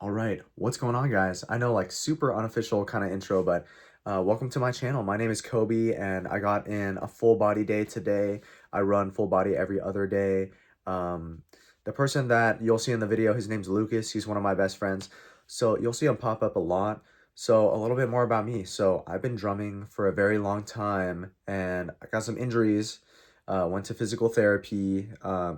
All right, what's going on, guys? I know, like, super unofficial kind of intro, but welcome to my channel. My name is Kobe, and I got in a full body day today. I run full body every other day. Um, the person that you'll see in the video, his name's Lucas. He's one of my best friends. So you'll see him pop up a lot. So a little bit more about me. So I've been drumming for a very long time, and I got some injuries. Went to physical therapy.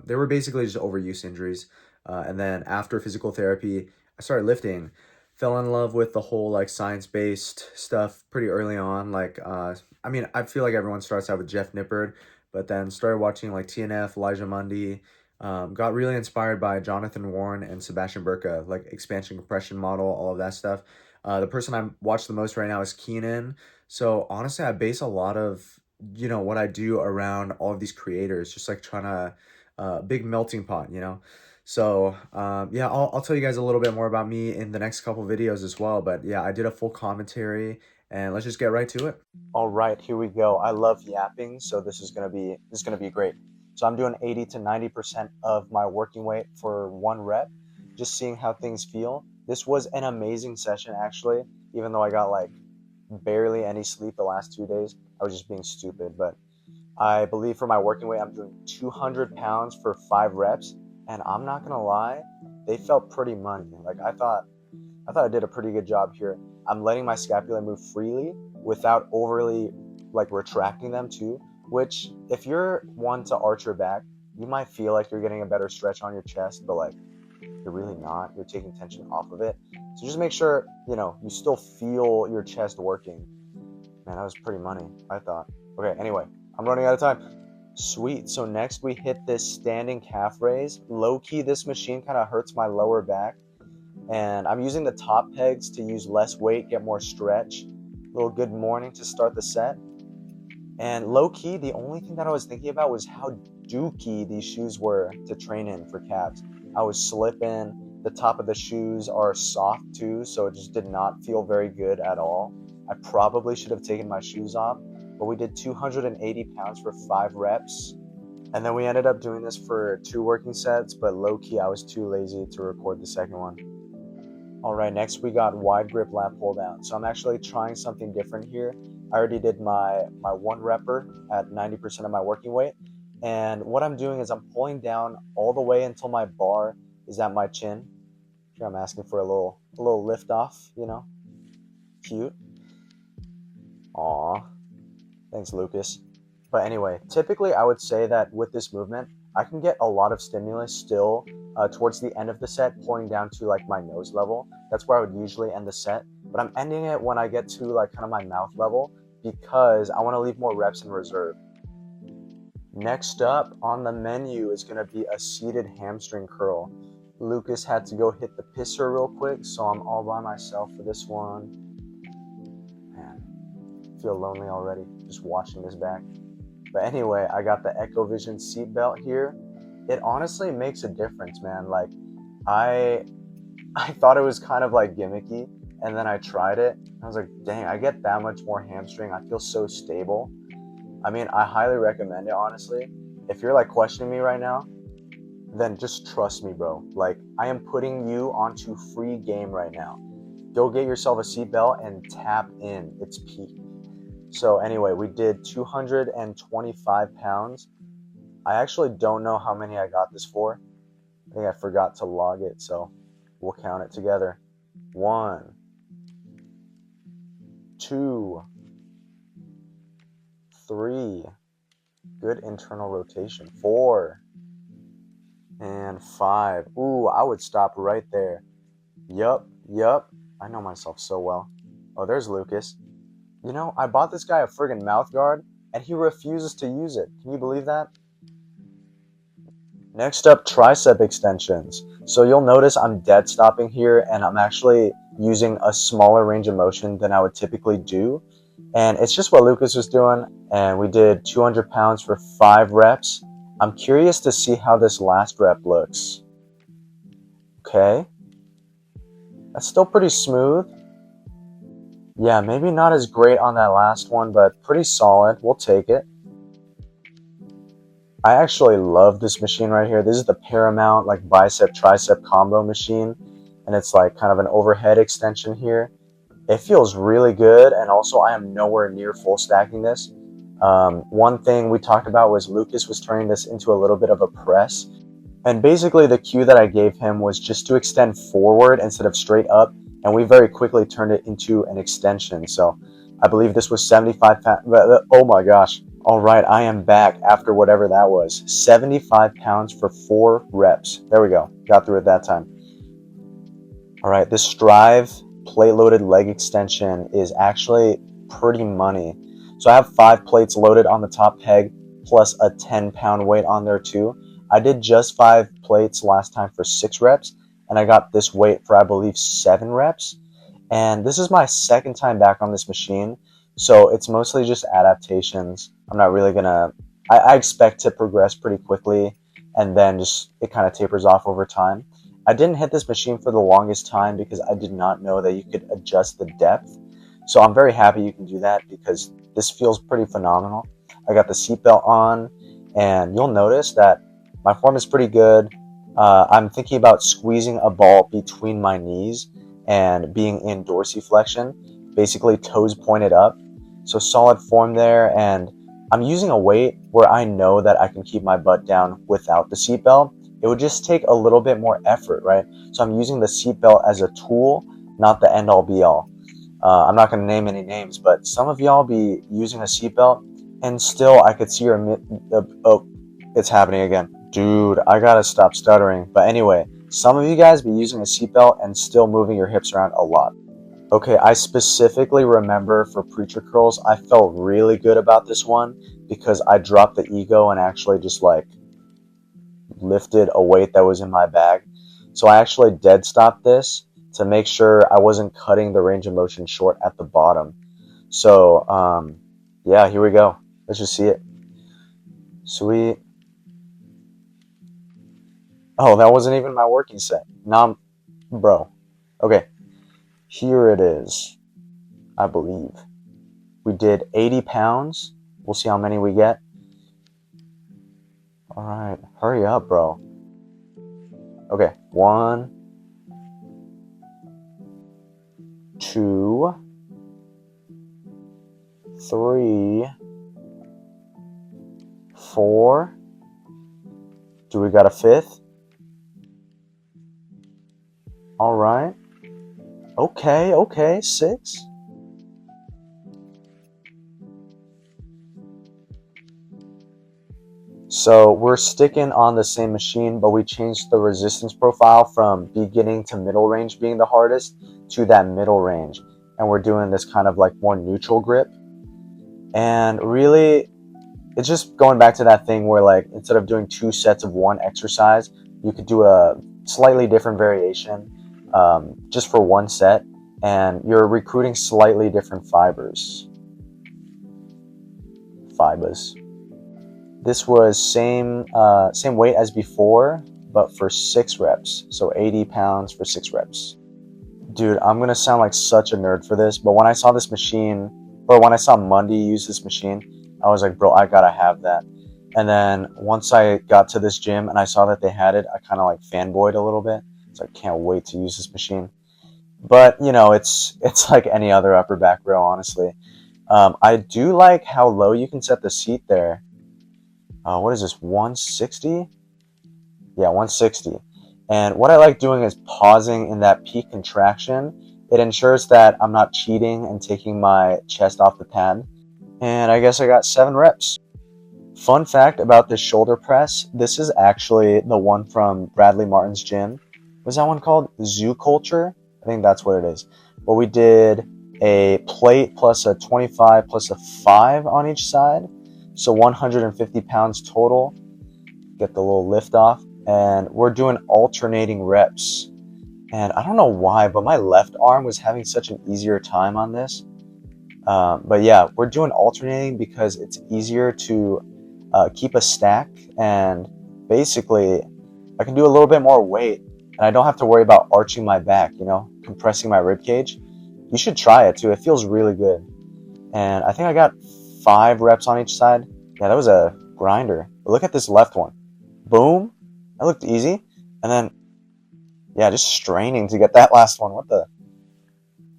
They were basically just overuse injuries. And then after physical therapy, I started lifting, fell in love with the whole like science-based stuff pretty early on. I mean, I feel like everyone starts out with Jeff Nippard, but then started watching like TNF, Elijah Mundy, got really inspired by Jonathan Warren and Sebastian Burka, like expansion compression model, all of that stuff. The person I watch the most right now is Keenan. So honestly, I base a lot of, what I do around all of these creators, just like trying to, big melting pot. So, yeah, I'll tell you guys a little bit more about me in the next couple videos as well. But yeah, I did a full commentary, and let's just get right to it. All right, here we go. I love yapping, so this is gonna be great. So I'm doing 80 to 90% of my working weight for one rep, just seeing how things feel. This was an amazing session, actually, even though I got like barely any sleep the last 2 days. I was just being stupid, but I believe for my working weight, I'm doing 200 pounds for 5 reps. And I'm not gonna lie, they felt pretty money. Like I thought I did a pretty good job here. I'm letting my scapula move freely without overly like retracting them too, which if you're one to arch your back, you might feel like you're getting a better stretch on your chest, but like you're really not. You're taking tension off of it. So just make sure, you still feel your chest working. Man, that was pretty money, I thought. Okay, anyway, I'm running out of time. Sweet. So next we hit this standing calf raise. Low key, this machine kind of hurts my lower back. And I'm using the top pegs to use less weight, get more stretch. A little good morning to start the set. And low key, the only thing that I was thinking about was how dookie these shoes were to train in for calves. I was slipping. The top of the shoes are soft too, so it just did not feel very good at all. I probably should have taken my shoes off, but we did 280 pounds for 5 reps. And then we ended up doing this for 2 working sets, but low-key I was too lazy to record the second one. All right, next we got wide grip lat pull down. So I'm actually trying something different here. I already did my 1 repper at 90% of my working weight. And what I'm doing is I'm pulling down all the way until my bar is at my chin. Here I'm asking for a little lift off, Cute. Aw. Thanks, Lucas. But anyway, typically I would say that with this movement, I can get a lot of stimulus still towards the end of the set, pulling down to like my nose level. That's where I would usually end the set. But I'm ending it when I get to like kind of my mouth level because I want to leave more reps in reserve. Next up on the menu is going to be a seated hamstring curl. Lucas had to go hit the pisser real quick, so I'm all by myself for this one. Man, I feel lonely already just watching this back. But anyway, I got the EchoVision seatbelt here. It honestly makes a difference, man. Like, I thought it was kind of like gimmicky, and then I tried it. I was like, dang, I get that much more hamstring. I feel so stable. I mean, I highly recommend it, honestly. If you're like questioning me right now, then just trust me, bro. Like, I am putting you onto free game right now. Go get yourself a seatbelt and tap in. It's peak. So anyway, we did 225 pounds. I actually don't know how many I got this for. I think I forgot to log it, so we'll count it together. 1, 2, 3. Good internal rotation. 4 and 5. Ooh, I would stop right there. Yup. I know myself so well. Oh, there's Lucas. I bought this guy a friggin' mouth guard, and he refuses to use it. Can you believe that? Next up, tricep extensions. So you'll notice I'm dead stopping here, and I'm actually using a smaller range of motion than I would typically do. And it's just what Lucas was doing, and we did 200 pounds for 5 reps. I'm curious to see how this last rep looks. Okay. That's still pretty smooth. Yeah, maybe not as great on that last one, but pretty solid. We'll take it. I actually love this machine right here. This is the Paramount like bicep tricep combo machine. and it's like kind of an overhead extension here. It feels really good, and also I am nowhere near full stacking this. One thing we talked about was Lucas was turning this into a little bit of a press, and basically the cue that I gave him was just to extend forward instead of straight up, and we very quickly turned it into an extension. So I believe this was 75 pounds. Oh my gosh. All right, I am back after whatever that was. 75 pounds for 4 reps. There we go. Got through it that time. All right, this Strive plate loaded leg extension is actually pretty money. So I have 5 plates loaded on the top peg plus a 10-pound weight on there too. I did just 5 plates last time for 6 reps, and I got this weight for I believe 7 reps. And this is my second time back on this machine, so it's mostly just adaptations. I'm not really gonna, I expect to progress pretty quickly, and then just it kind of tapers off over time. I didn't hit this machine for the longest time because I did not know that you could adjust the depth. So I'm very happy you can do that because this feels pretty phenomenal. I got the seatbelt on, and you'll notice that my form is pretty good. I'm thinking about squeezing a ball between my knees and being in dorsiflexion, basically toes pointed up. So solid form there, and I'm using a weight where I know that I can keep my butt down without the seatbelt. It would just take a little bit more effort, right? So I'm using the seatbelt as a tool, not the end all be all. I'm not going to name any names, but some of y'all be using a seatbelt, and still I could see your oh, it's happening again. Dude, I gotta stop stuttering. But anyway, some of you guys be using a seatbelt and still moving your hips around a lot. Okay, I specifically remember for preacher curls, I felt really good about this one because I dropped the ego and actually just like lifted a weight that was in my bag. So I actually dead stopped this to make sure I wasn't cutting the range of motion short at the bottom. So, yeah, here we go. Let's just see it. Sweet. Oh, that wasn't even my working set. Nah, bro. Okay, here it is, I believe. We did 80 pounds. We'll see how many we get. All right, hurry up, bro. Okay, 1, 2, 3, 4. Do we got a 5th? All right. Okay, 6. So we're sticking on the same machine, but we changed the resistance profile from beginning to middle range being the hardest to that middle range. And we're doing this kind of like more neutral grip. And really, it's just going back to that thing where like instead of doing 2 sets of one exercise, you could do a slightly different variation just for 1 set, and you're recruiting slightly different fibers. This was same weight as before, but for 6 reps. So 80 pounds for 6 reps. Dude, I'm gonna sound like such a nerd for this, but when I saw this machine, or when I saw Mundy use this machine, I was like, bro, I gotta have that. And then once I got to this gym and I saw that they had it, I kind of like fanboyed a little bit. So I can't wait to use this machine. But you know, it's like any other upper back row, honestly. I do like how low you can set the seat there. What is this, 160? Yeah, 160. And what I like doing is pausing in that peak contraction. It ensures that I'm not cheating and taking my chest off the pad. And I guess I got 7 reps. Fun fact about this shoulder press, this is actually the one from Bradley Martin's gym. Was that one called Zoo Culture? I think that's what it is. Well, we did a plate plus a 25 plus a 5 on each side. So 150 pounds total. Get the little lift off. And we're doing alternating reps. And I don't know why, but my left arm was having such an easier time on this. But yeah, we're doing alternating because it's easier to keep a stack. And basically, I can do a little bit more weight. And I don't have to worry about arching my back, you know, compressing my rib cage. You should try it too. It feels really good. And I think I got 5 reps on each side. Yeah, that was a grinder. But look at this left one. Boom. That looked easy. And then, Yeah, just straining to get that last one. What the?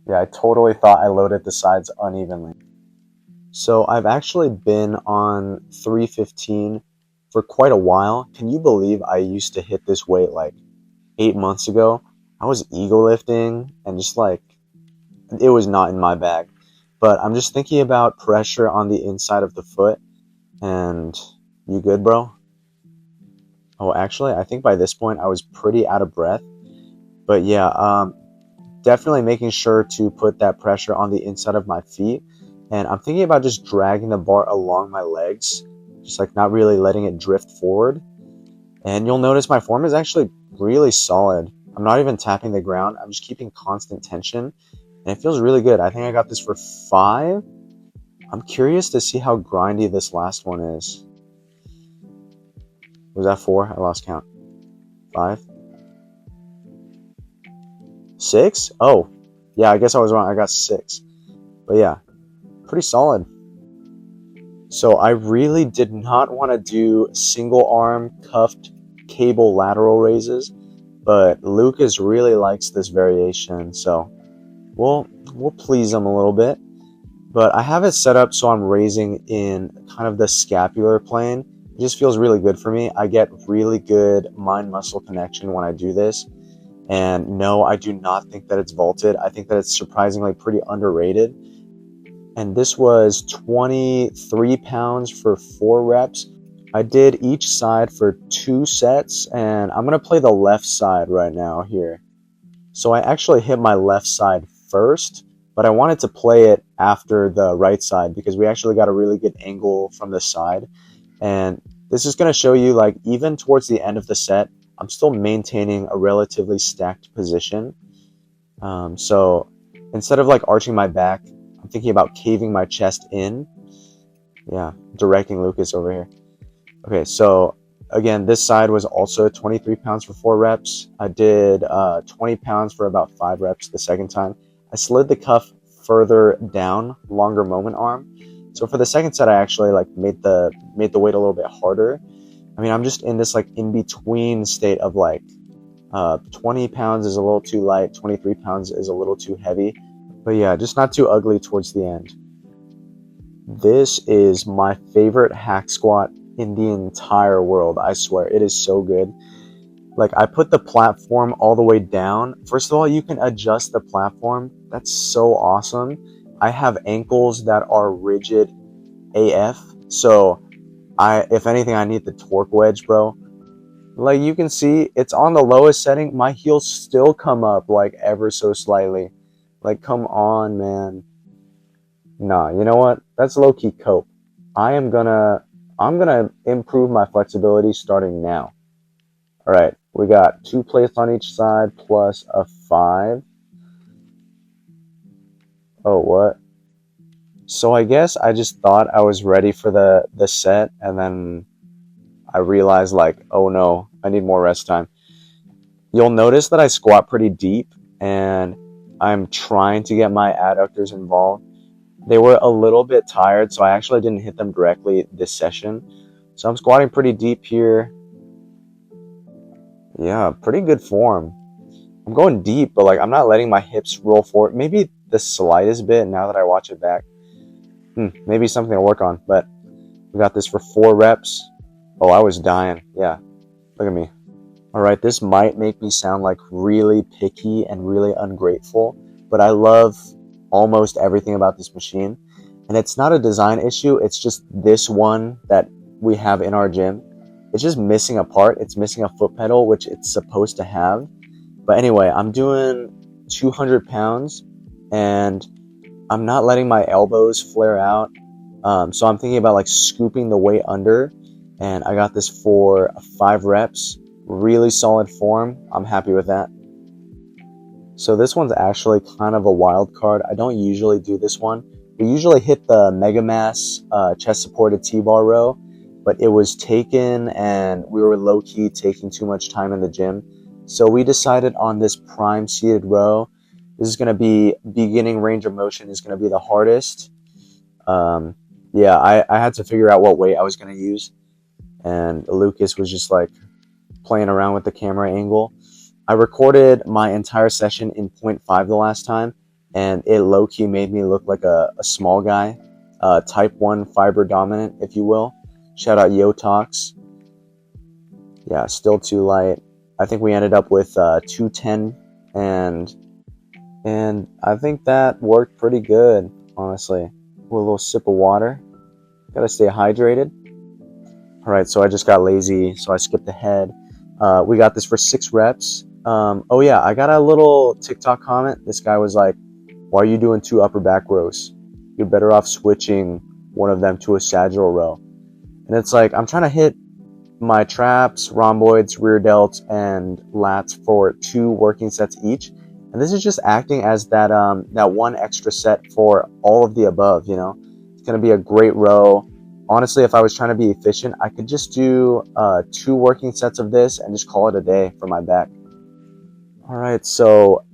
Yeah, I totally thought I loaded the sides unevenly. So I've actually been on 315 for quite a while. Can you believe I used to hit this weight like 8 months ago? I was ego lifting and just like, it was not in my bag. But I'm just thinking about pressure on the inside of the foot. And you good, bro? Oh, actually, I think by this point I was pretty out of breath. But yeah, definitely making sure to put that pressure on the inside of my feet. And I'm thinking about just dragging the bar along my legs, just like not really letting it drift forward. And you'll notice my form is actually really solid. I'm not even tapping the ground. I'm just keeping constant tension. And it feels really good. I think I got this for 5. I'm curious to see how grindy this last one is. Was that 4? I lost count. 5? 6? Oh, yeah, I guess I was wrong. I got 6. But yeah, pretty solid. So I really did not want to do single arm cuffed cable lateral raises, but Lucas really likes this variation, so we'll please him a little bit. But I have it set up so I'm raising in kind of the scapular plane. It just feels really good for me. I get really good mind-muscle connection when I do this. And no, I do not think that it's vaulted. I think that it's surprisingly pretty underrated. And this was 23 pounds for 4 reps. I did each side for 2 sets, and I'm going to play the left side right now here. So I actually hit my left side first, but I wanted to play it after the right side because we actually got a really good angle from the side. And this is going to show you, like, even towards the end of the set, I'm still maintaining a relatively stacked position. So instead of like arching my back, I'm thinking about caving my chest in. Yeah, directing Lucas over here. Okay, so again, this side was also 23 pounds for 4 reps. I did 20 pounds for about 5 reps the second time. I slid the cuff further down, longer moment arm. So for the second set, I actually like made the weight a little bit harder. I mean, I'm just in this like in between state of like 20 pounds is a little too light, 23 pounds is a little too heavy. But yeah, just not too ugly towards the end. This is my favorite hack squat in the entire world. I swear, it is so good. Like, I put the platform all the way down. First of all, you can adjust the platform. That's so awesome. I have ankles that are rigid AF. So if anything, I need the torque wedge, bro. Like, you can see, it's on the lowest setting. My heels still come up, like, ever so slightly. Like, come on, man. Nah, you know what? That's low-key cope. I'm gonna improve my flexibility starting now. All right, we got 2 plates on each side plus a 5. Oh, what? So I guess I just thought I was ready for the set, and then I realized, like, oh no, I need more rest time. You'll notice that I squat pretty deep, and I'm trying to get my adductors involved. They were a little bit tired, so I actually didn't hit them directly this session. So I'm squatting pretty deep here. Yeah, pretty good form. I'm going deep, but like I'm not letting my hips roll forward. Maybe the slightest bit now that I watch it back. Maybe something to work on, but we got this for 4 reps. Oh, I was dying. Yeah, look at me. All right, this might make me sound like really picky and really ungrateful, but I love almost everything about this machine. And it's not a design issue, it's just this one that we have in our gym. It's just missing a part. It's missing a foot pedal, which it's supposed to have. But anyway, I'm doing 200 pounds and I'm not letting my elbows flare out. So I'm thinking about like scooping the weight under, and I got this for 5 reps. Really solid form. I'm happy with that. So this one's actually kind of a wild card. I don't usually do this one. We usually hit the Mega Mass chest supported T-bar row, but it was taken and we were low-key taking too much time in the gym. So we decided on this prime seated row. This is going to be beginning range of motion is going to be the hardest. Yeah, I had to figure out what weight I was going to use. And Lucas was just like playing around with the camera angle. I recorded my entire session in 0.5 the last time, and it low-key made me look like a small guy, type 1 fiber dominant, if you will. Shout out Yotox. Yeah, still too light. I think we ended up with 210, and I think that worked pretty good, honestly. With a little sip of water. Gotta stay hydrated. Alright, so I just got lazy, so I skipped ahead. We got this for 6 reps. Oh yeah, I got a little TikTok comment. This guy was like, why are you doing 2 upper back rows? You're better off switching one of them to a sagittal row. And it's like, I'm trying to hit my traps, rhomboids, rear delts, and lats for 2 working sets each. And this is just acting as that one extra set for all of the above, you know? It's going to be a great row. Honestly, if I was trying to be efficient, I could just do 2 working sets of this and just call it a day for my back. All right, so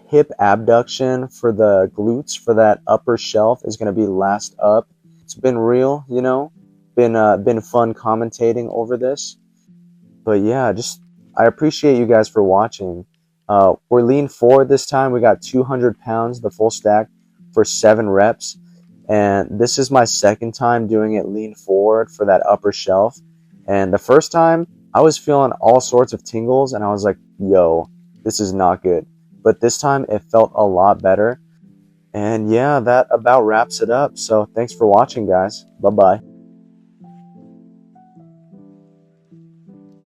hip abduction for the glutes for that upper shelf is going to be last up. It's been real, you know, been fun commentating over this. But yeah, just I appreciate you guys for watching. We're lean forward this time. We got 200 pounds, the full stack, for 7 reps. And this is my second time doing it lean forward for that upper shelf. And the first time, I was feeling all sorts of tingles, and I was like, yo, this is not good. But this time, it felt a lot better. And yeah, that about wraps it up. So thanks for watching, guys. Bye-bye.